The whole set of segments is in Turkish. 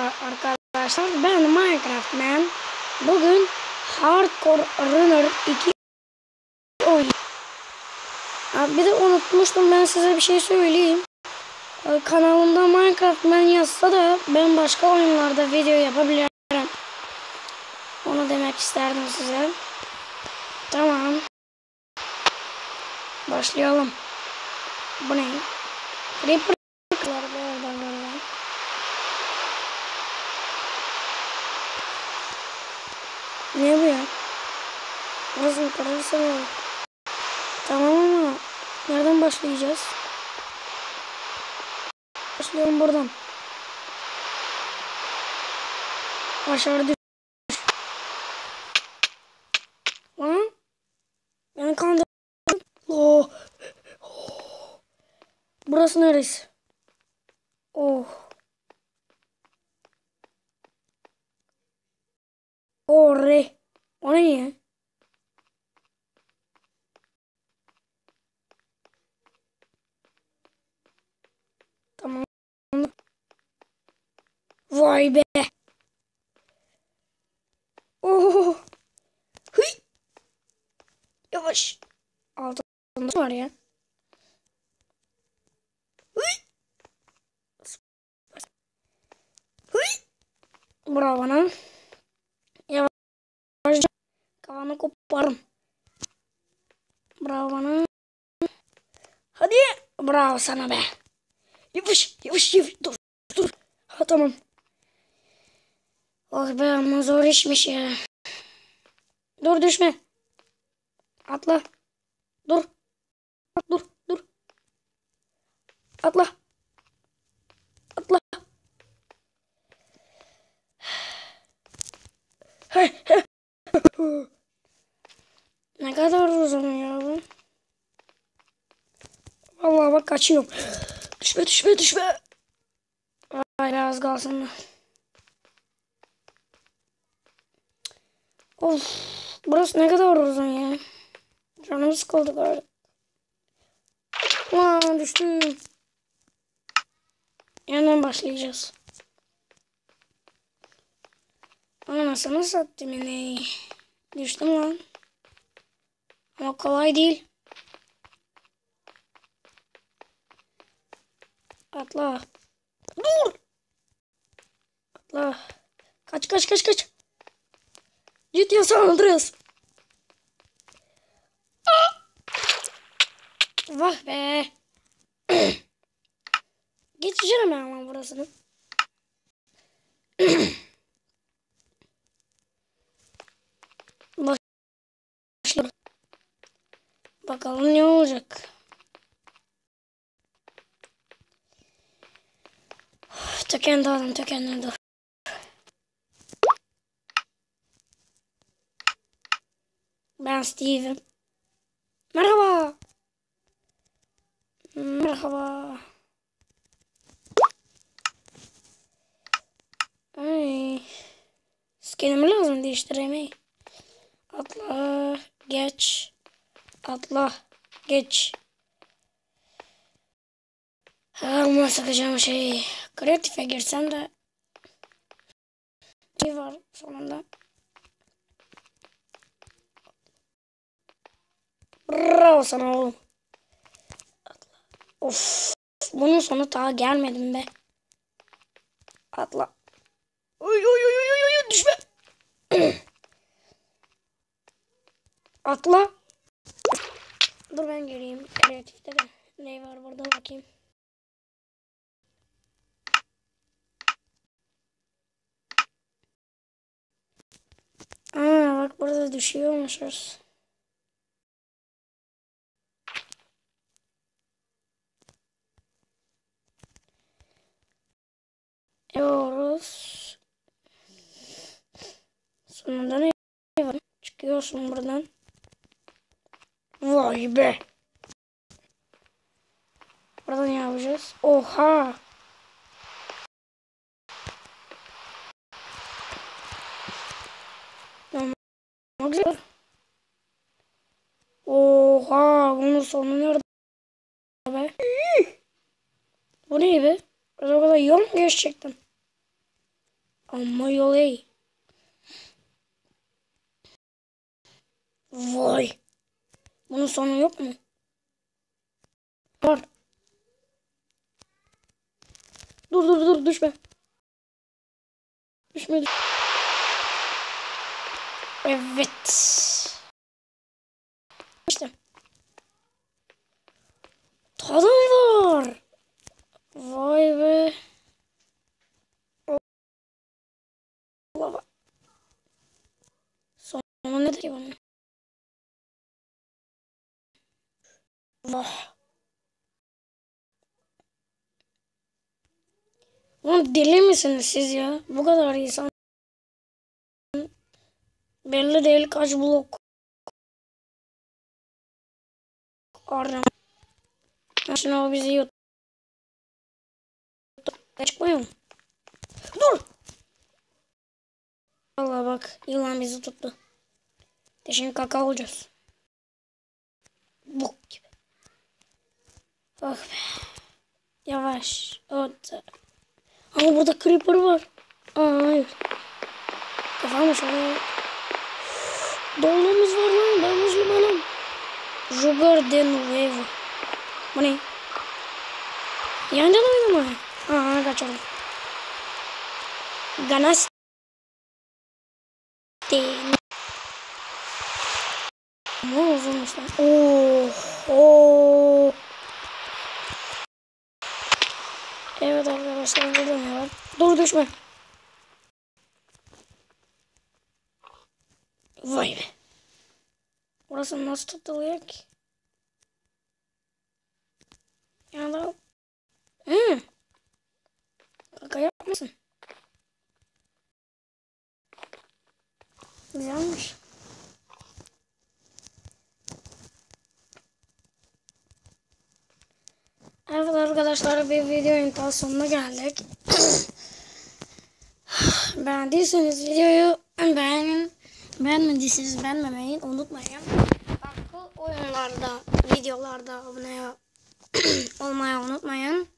arkadaşlar, ben Minecraft Man. Bugün Hardcore Runner 2 oyun. Bir de unutmuştum, ben size bir şey söyleyeyim. Kanalımda Minecraft Man yazsa da ben başka oyunlarda video yapabilirim. Onu demek isterdim size. Tamam. Başlayalım. Bu ne? Creeper. Ne bu ya? Burası kararsa var. Tamam ama nereden başlayacağız? Başlayalım buradan. Aşağı düş. Lan. Beni kandırdın. Oh. Burası neresi? Oh. Orre. O ne ya? Tamam. Vay be. Oh. Hıy. Yavaş. Altında var ya. Hıy. Hıy. Bravo bana. Yavaş. Kafanı koparım. Bravo bana. Hadi. Bravo sana be. Yavaş. Yavaş. Yavaş. Dur. Dur. Ha tamam. Oh be, ama zor işmiş ya. Dur, düşme. Atla. Dur. Dur. Dur. Atla. Atla. Hey, hey. Ne kadar uzun ya bu. Vallahi bak, kaçıyorum. Düşme, düşme, düşme. Vay, az kalsın. Of. Burası ne kadar uzun ya. Canım sıkıldı galiba. Aa, düştüm. Yandan başlayacağız. Anasını sattım yine. Düştüm lan. Ama kolay değil. Atla. Dur. Atla. Kaç kaç kaç kaç. Ciddi San Andreas. Vah be. Geçeceğim ben ama burasını. Başlayalım. Bakalım ne olacak. Tükendi adam, tükendi, dur. Ben Steven. Merhaba. Merhaba. Ay. Skinimi lazım değiştireyim. Atla. Geç. Atla. Geç. Ama sıkacağım şey. Kreatife girsem de şey var sonunda. Bravo sana oğlum. Atla. Of. Bunun sonu daha gelmedim be. Atla. Oy oy oy oy oy, düşme. Atla. Dur ben geleyim. Kreatifte de ne var burada bakayım. Aa, bak burada düşüyormuşuz. Yapıyoruz. Sonunda ne var? Çıkıyorsun buradan. Vay be. Burada ne yapacağız? Oha. Çok güzel. Oha. Bunun sonu nerede be? Bu ne be? O kadar yol mu geçecektim? Amma yol iyi. Vay. Bunun sonu yok mu? Var. Dur düşme. Düşme. Evet. İşte. Tadım var. Vay be. Allah. Sonu nedir ki bunun? Allah. Lan deli misiniz siz ya? Bu kadar insan. Belli değil kaç blok. Aram. Şimdi o bizi yuttu. Çıkmıyor mu? Dur. Allah bak yılan bizi tuttu. Şimdi kaka olacağız. Bok gibi. Bak be. Yavaş. Orada. Ama burada creeper var. Aa hayır. Kafamış o. Dolumuz var lan. Ben Müslümanım. Sugar de Nuevo. Bu ne? Yandan oynama. Aa kaçalım. Ganas. Ne uzunmuş lan. Oo. Evet arkadaşlar burada ne var? Dur düşme. Vay be. Burası nasıl tutuluyor ki? Yani kaka yapmasın. Güzelmiş. Evet arkadaşlar bir videonun daha sonuna geldik. Beğendiyseniz videoyu beğenmediyseniz beğenmemeyi unutmayın. Farklı oyunlarda, videolarda abone olmayı unutmayın.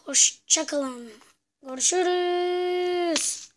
Hoşça kalın. Görüşürüz.